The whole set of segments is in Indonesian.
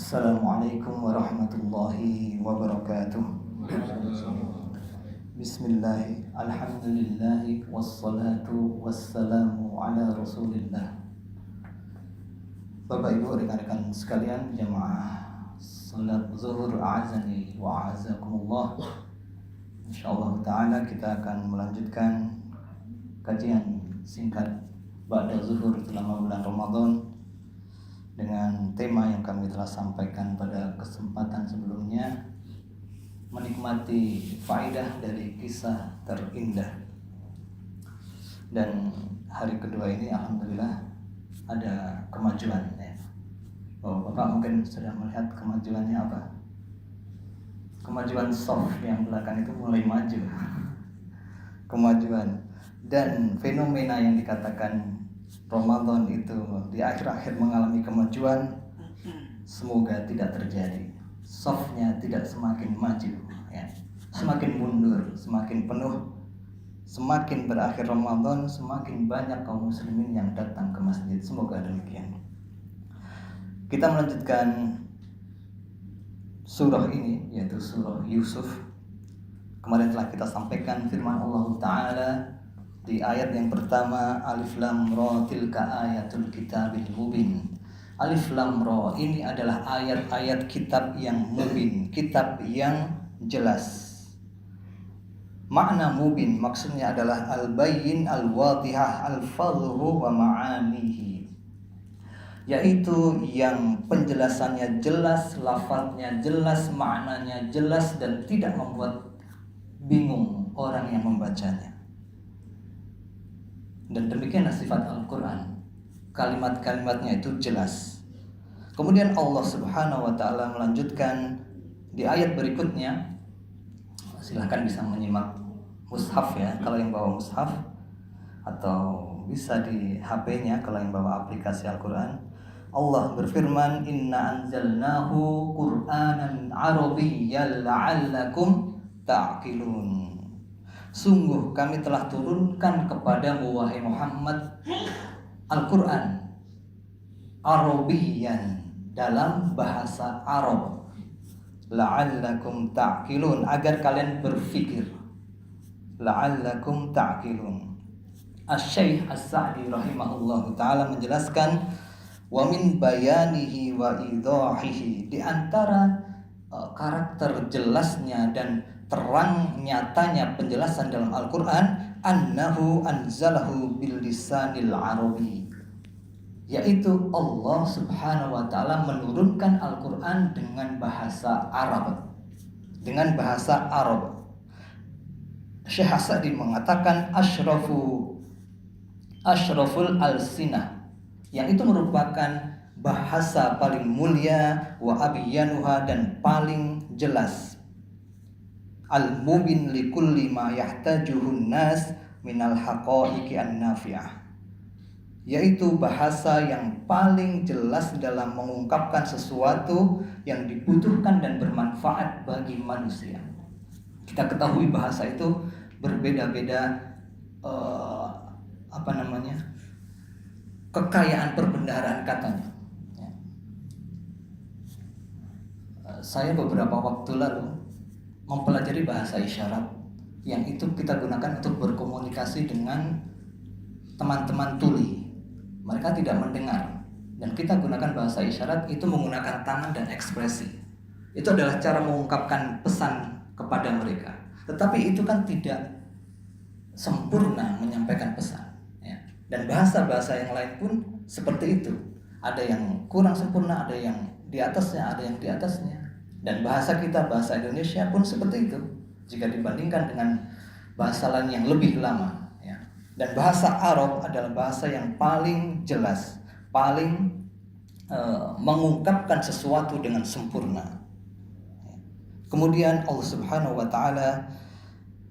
Assalamualaikum warahmatullahi wabarakatuh. Bismillah, alhamdulillah, wassalatu wassalamu ala rasulillah. Bapak ibu rekan-rekan sekalian, jamaah salat zuhur a'azani wa a'azakumullah. Insyaallah ta'ala kita akan melanjutkan kajian singkat ba'da zuhur selama bulan Ramadan dengan tema yang kami telah sampaikan pada kesempatan sebelumnya, menikmati faedah dari kisah terindah. Dan hari kedua ini alhamdulillah ada kemajuan ya. Bapak mungkin sudah melihat kemajuannya apa? Kemajuan soft yang belakang itu mulai maju. Kemajuan dan fenomena yang dikatakan Ramadan itu di akhir-akhir mengalami kemajuan, semoga tidak terjadi. Softnya tidak semakin maju ya. Semakin mundur, semakin penuh. Semakin berakhir Ramadan, semakin banyak kaum muslimin yang datang ke masjid. Semoga demikian. Kita melanjutkan surah ini, yaitu surah Yusuf. Kemarin telah kita sampaikan firman Allah Ta'ala di ayat yang pertama, Alif Lam Ra tilka ayatul kitabil mubin. Alif Lam Ra ini adalah ayat-ayat kitab yang mubin, kitab yang jelas. Makna mubin maksudnya adalah al-bayyin, al-wadihah, al-fadhu wa ma'anihi, yaitu yang penjelasannya jelas, lafadznya jelas, maknanya jelas dan tidak membuat bingung orang yang membacanya. Dan demikianlah sifat Al-Quran, kalimat-kalimatnya itu jelas. Kemudian Allah Subhanahu wa Ta'ala melanjutkan di ayat berikutnya. Silahkan bisa menyimak mushaf ya, kalau yang bawa mushaf, atau bisa di HP-nya kalau yang bawa aplikasi Al-Quran. Allah berfirman, Inna anzalnahu Qur'anan Arabiyyan la'allakum ta'qilun. Sungguh kami telah turunkan kepadamu wahai Muhammad Al-Quran Arabiyyan, dalam bahasa Arab, la'allakum ta'qilun, agar kalian berfikir. La'allakum ta'qilun. Asy-Syaikh As-Sa'di rahimahullahu ta'ala menjelaskan, wa min bayanihi wa idahihi, di antara karakter jelasnya dan terang nyatanya penjelasan dalam Al-Quran, annahu anzalahu bil lisanil arabi, yaitu Allah Subhanahu wa Ta'ala menurunkan Al-Quran dengan bahasa Arab. Dengan bahasa Arab. Syekh As-Sa'di mengatakan asyraful al-sinah, yang itu merupakan bahasa paling mulia, wa abiyanuha, dan paling jelas, al-mubin likulli ma yahtajuhun nas minal haqa'iqi an-nafi'ah, yaitu bahasa yang paling jelas dalam mengungkapkan sesuatu yang dibutuhkan dan bermanfaat bagi manusia. Kita ketahui bahasa itu berbeda-beda kekayaan perbendaharaan katanya. Saya beberapa waktu lalu mempelajari bahasa isyarat yang itu kita gunakan untuk berkomunikasi dengan teman-teman tuli. Mereka tidak mendengar, dan kita gunakan bahasa isyarat itu menggunakan tangan dan ekspresi. Itu adalah cara mengungkapkan pesan kepada mereka. Tetapi itu kan tidak sempurna menyampaikan pesan ya. Dan bahasa-bahasa yang lain pun seperti itu. Ada yang kurang sempurna, ada yang di atasnya, ada yang di atasnya. Dan bahasa kita, bahasa Indonesia pun seperti itu jika dibandingkan dengan bahasa lain yang lebih lama ya. Dan bahasa Arab adalah bahasa yang paling jelas, paling mengungkapkan sesuatu dengan sempurna. Kemudian Allah Subhanahu wa Ta'ala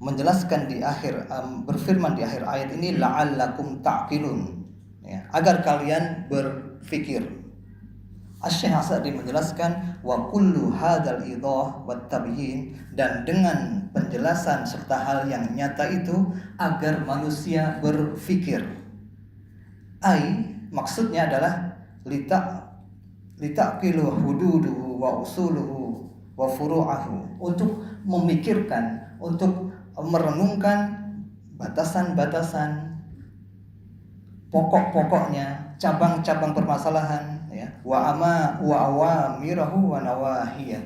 menjelaskan di akhir, berfirman di akhir ayat ini, la'allakum ta'qilun ya, agar kalian berfikir. Asy-Syaikh As-Sa'di menjelaskan, wa kullu hadzal idah wat tabyin, dan dengan penjelasan serta hal yang nyata itu agar manusia berfikir. Maksudnya adalah litaqilu hududuhu wa usuluhu wa furu'ahu, untuk memikirkan, untuk merenungkan batasan-batasan, pokok-pokoknya, cabang-cabang permasalahan, ya, wa awamirahu wa nawahiyah,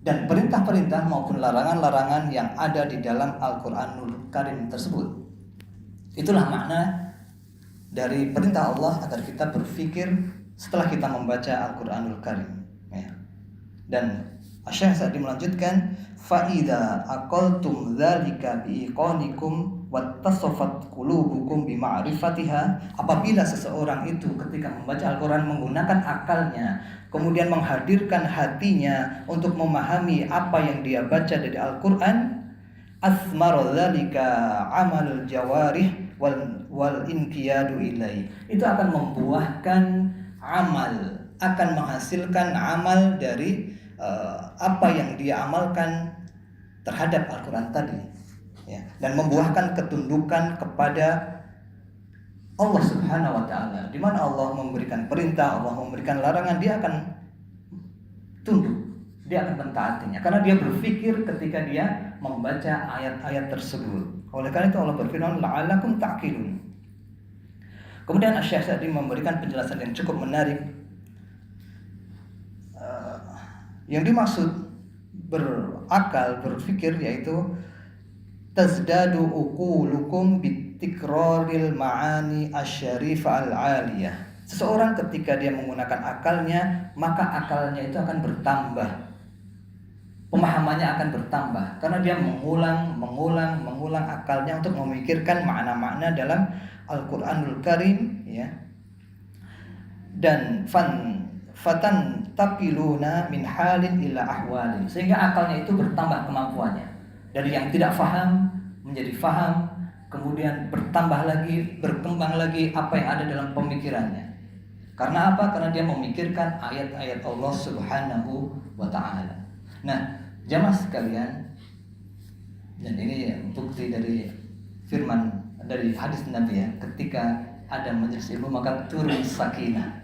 dan perintah-perintah maupun larangan-larangan yang ada di dalam Al-Qur'anul Karim tersebut. Itulah makna dari perintah Allah agar kita berpikir setelah kita membaca Al-Qur'anul Karim, ya. Dan Asy-Syaikh Sa'di melanjutkan, fa idza aqaltum dzalika biiqanikum wattasafat qulubukum bima'rifatiha, apabila seseorang itu ketika membaca Al-Qur'an menggunakan akalnya, kemudian menghadirkan hatinya untuk memahami apa yang dia baca dari Al-Qur'an, asmara dzalika amalul jawarih wal inqiyadu ilai, itu akan membuahkan amal, akan menghasilkan amal dari apa yang dia amalkan terhadap Al-Quran tadi, ya, dan membuahkan ketundukan kepada Allah Subhanahu wa Ta'ala. Di mana Allah memberikan perintah, Allah memberikan larangan, dia akan tunduk, dia akan mentaatinya, karena dia berpikir ketika dia membaca ayat-ayat tersebut. Oleh karena itu Allah berfirman, la'allakum ta'qilun. Kemudian Asy-Syaikh Sa'di memberikan penjelasan yang cukup menarik. Yang dimaksud berakal, berpikir, yaitu tazdadu uqulukum bitikraril ma'ani asyarifah al-aliyah. Seseorang ketika dia menggunakan akalnya, maka akalnya itu akan bertambah, pemahamannya akan bertambah, karena dia mengulang akalnya untuk memikirkan makna-makna dalam Al-Qur'anul Karim, ya. Dan fatan taqiluna min halin ila ahwalin, sehingga akalnya itu bertambah kemampuannya, dari yang tidak faham menjadi faham, kemudian bertambah lagi, berkembang lagi apa yang ada dalam pemikirannya. Karena apa? Karena dia memikirkan ayat-ayat Allah Subhanahu wa Ta'ala. Nah, jamaah sekalian, dan ini bukti dari firman, dari hadis Nabi, ya, ketika ada majelis ilmu maka turun sakinah,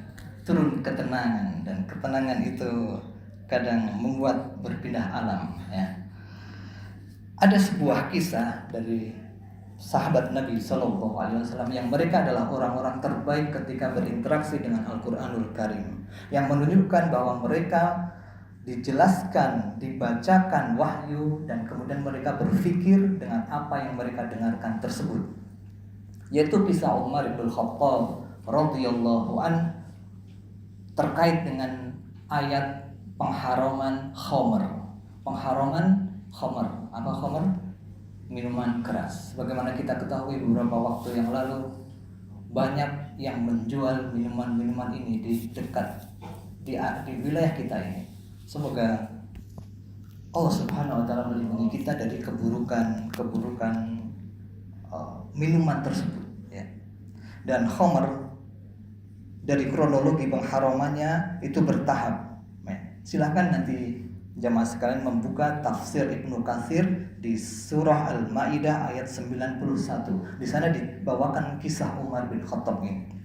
turun ketenangan, dan ketenangan itu kadang membuat berpindah alam, ya. Ada sebuah kisah dari sahabat Nabi Shallallahu Alaihi Wasallam yang mereka adalah orang-orang terbaik ketika berinteraksi dengan Al-Quranul Karim, yang menunjukkan bahwa mereka dijelaskan, dibacakan wahyu, dan kemudian mereka berpikir dengan apa yang mereka dengarkan tersebut, yaitu kisah Umar bin Khattab radhiyallahu an terkait dengan ayat pengharaman khamr. Pengharaman khamr, apa khamr? Minuman keras. Bagaimana kita ketahui beberapa waktu yang lalu banyak yang menjual minuman-minuman ini di dekat di wilayah kita ini. Semoga Allah Subhanahu wa Ta'ala melindungi kita dari keburukan minuman tersebut, ya. Dan khamr dari kronologi pengharamannya itu bertahap. Silakan nanti jamaah sekalian membuka tafsir Ibnu Katsir di surah Al-Maidah ayat 91. Di sana dibawakan kisah Umar bin Khattab ini.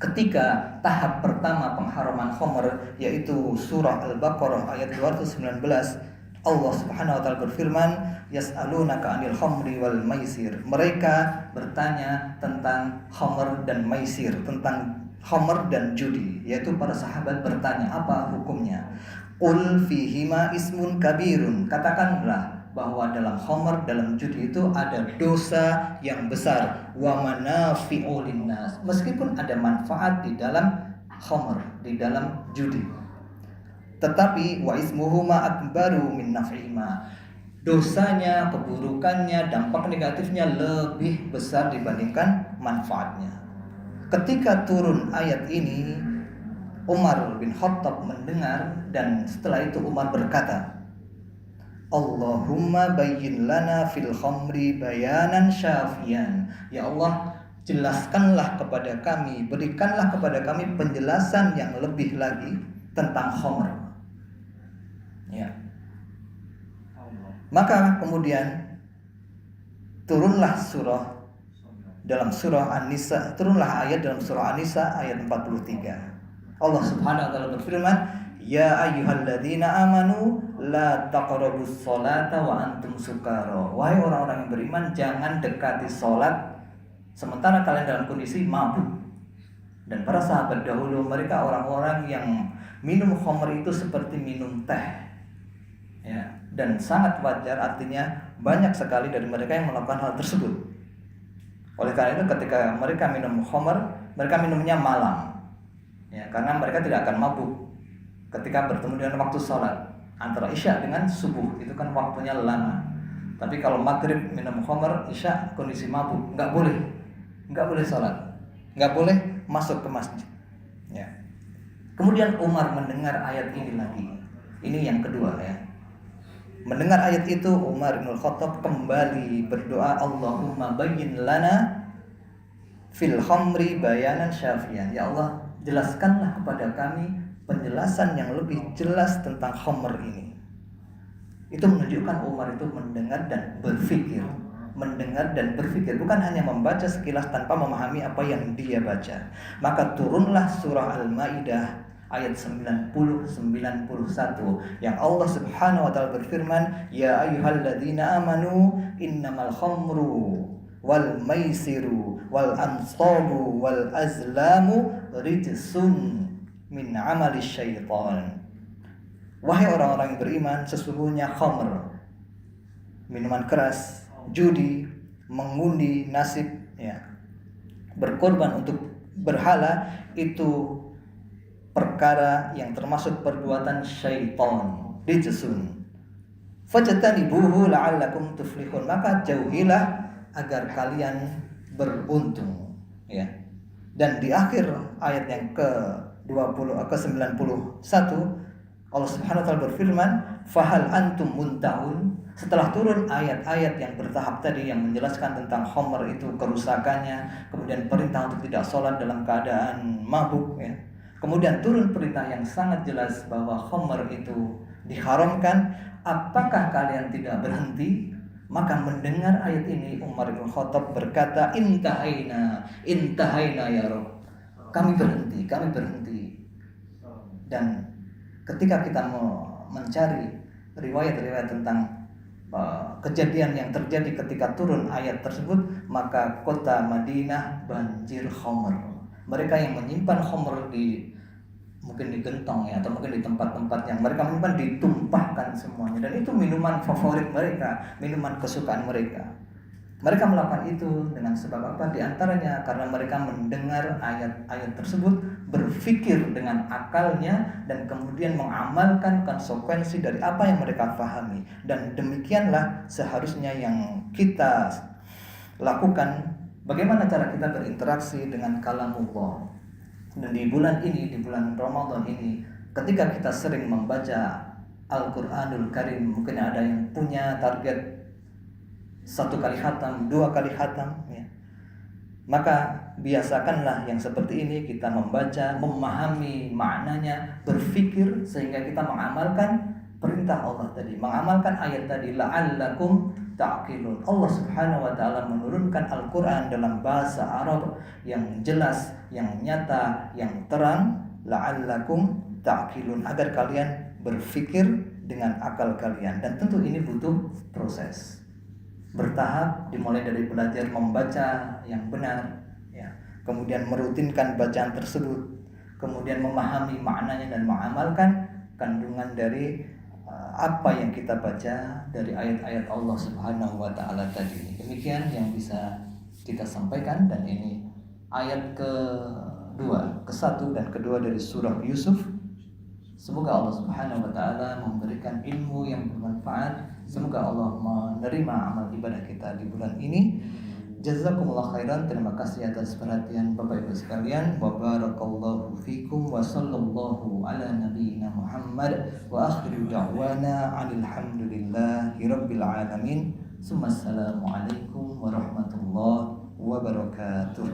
Ketika tahap pertama pengharaman khamr, yaitu surah Al-Baqarah ayat 219, Allah Subhanahu wa Ta'ala berfirman, yas'alunaka 'anil khamri wal maisir. Mereka bertanya tentang khamr dan maisir, tentang khamr dan judi, yaitu para sahabat bertanya apa hukumnya. Qul fihima ismun kabirun. Katakanlah bahwa dalam khamr, dalam judi itu ada dosa yang besar, wa manafi'u linnas, meskipun ada manfaat di dalam khamr, di dalam judi, tetapi wa ismuhuma akbaru min naf'ihima, dosanya, keburukannya, dampak negatifnya lebih besar dibandingkan manfaatnya. Ketika turun ayat ini, Umar bin Khattab mendengar, dan setelah itu Umar berkata, Allahumma bayyin lana fil khamri bayanan syafian. Ya Allah, jelaskanlah kepada kami, berikanlah kepada kami penjelasan yang lebih lagi tentang khamr. Ya. Maka kemudian turunlah turunlah ayat dalam surah An-Nisa ayat 43. Allah Subhanahu wa Ta'ala berfirman, Ya ayyuhalladzina amanu la taqrabus sholata wa antum sukara. Wahai orang-orang yang beriman, jangan dekati salat sementara kalian dalam kondisi mabuk. Dan para sahabat dahulu mereka orang-orang yang minum khamr itu seperti minum teh. Ya, dan sangat wajar, artinya banyak sekali dari mereka yang melakukan hal tersebut. Oleh karena itu ketika mereka minum khamr, mereka minumnya malam. Ya, karena mereka tidak akan mabuk ketika bertemu dengan waktu sholat. Antara isya dengan subuh itu kan waktunya lama. Tapi kalau maghrib minum khamr, isya kondisi mabuk, nggak boleh sholat, nggak boleh masuk ke masjid. Ya. Kemudian Umar mendengar ayat ini lagi. Ini yang kedua ya. Mendengar ayat itu Umar bin Khattab kembali berdoa, Allahumma bayyin lana fil khamri bayanan syafian. Ya Allah, jelaskanlah kepada kami penjelasan yang lebih jelas tentang khamr ini. Itu menunjukkan Umar itu mendengar dan berpikir. Mendengar dan berpikir, bukan hanya membaca sekilas tanpa memahami apa yang dia baca. Maka turunlah surah Al-Maidah ayat 90-91 yang Allah Subhanahu wa taala berfirman, ya ayyuhalladzina amanu innamal khamru wal maisiru wal ansabu wal azlamu rijsun min amali syaitan. Wahai orang-orang yang beriman, sesungguhnya khamr, minuman keras, judi, mengundi nasib, ya, berkorban untuk berhala, itu perkara yang termasuk perbuatan syaitan, rijsun. Fajtanibuhu la'allakum tuflihun. Maka jauhilah agar kalian beruntung, ya. Dan di akhir ayat yang ke-91 Allah Subhanahu wa taala berfirman, fahal antum muntahun. Setelah turun ayat-ayat yang bertahap tadi yang menjelaskan tentang khamr itu kerusakannya, kemudian perintah untuk tidak sholat dalam keadaan mabuk, ya. Kemudian turun perintah yang sangat jelas bahwa khamr itu diharamkan. Apakah kalian tidak berhenti? Maka mendengar ayat ini Umar bin Khattab berkata, intahaina ya Rabb. Kami berhenti. Dan ketika kita mencari riwayat-riwayat tentang kejadian yang terjadi ketika turun ayat tersebut, maka kota Madinah banjir khamr. Mereka yang menyimpan khamr mungkin di gentong, ya, atau mungkin di tempat-tempat yang mereka menyimpan, ditumpahkan semuanya. Dan itu minuman favorit mereka, minuman kesukaan mereka. Mereka melakukan itu dengan sebab apa? Di antaranya karena mereka mendengar ayat-ayat tersebut, berpikir dengan akalnya, dan kemudian mengamalkan konsekuensi dari apa yang mereka pahami. Dan demikianlah seharusnya yang kita lakukan. Bagaimana cara kita berinteraksi dengan kalamullah. Dan di bulan ini, di bulan Ramadan ini, ketika kita sering membaca Al-Quranul Karim, mungkin ada yang punya target 1 kali khatam, 2 kali khatam, ya. Maka biasakanlah yang seperti ini, kita membaca, memahami maknanya, berpikir sehingga kita mengamalkan perintah Allah tadi, mengamalkan ayat tadi, la'allakum ta'qilun. Allah Subhanahu wa taala menurunkan Al-Qur'an dalam bahasa Arab yang jelas, yang nyata, yang terang, la'allakum ta'qilun, agar kalian berpikir dengan akal kalian. Dan tentu ini butuh proses bertahap, dimulai dari belajar membaca yang benar, ya, kemudian merutinkan bacaan tersebut, kemudian memahami maknanya dan mengamalkan kandungan dari apa yang kita baca dari ayat-ayat Allah Subhanahu wa taala tadi. Demikian yang bisa kita sampaikan, dan ini ayat ke-1 dan kedua dari surah Yusuf. Semoga Allah Subhanahu wa taala memberikan ilmu yang bermanfaat. Semoga Allah menerima amal ibadah kita di bulan ini. Jazakumullah khairan. Terima kasih atas perhatian Bapak Ibu sekalian. Wa barakallahu fikum wa sallallahu ala nabiyyina Muhammad wa akhiru da'wana alhamdulillahi rabbil alamin. Assalamualaikum warahmatullahi wabarakatuh.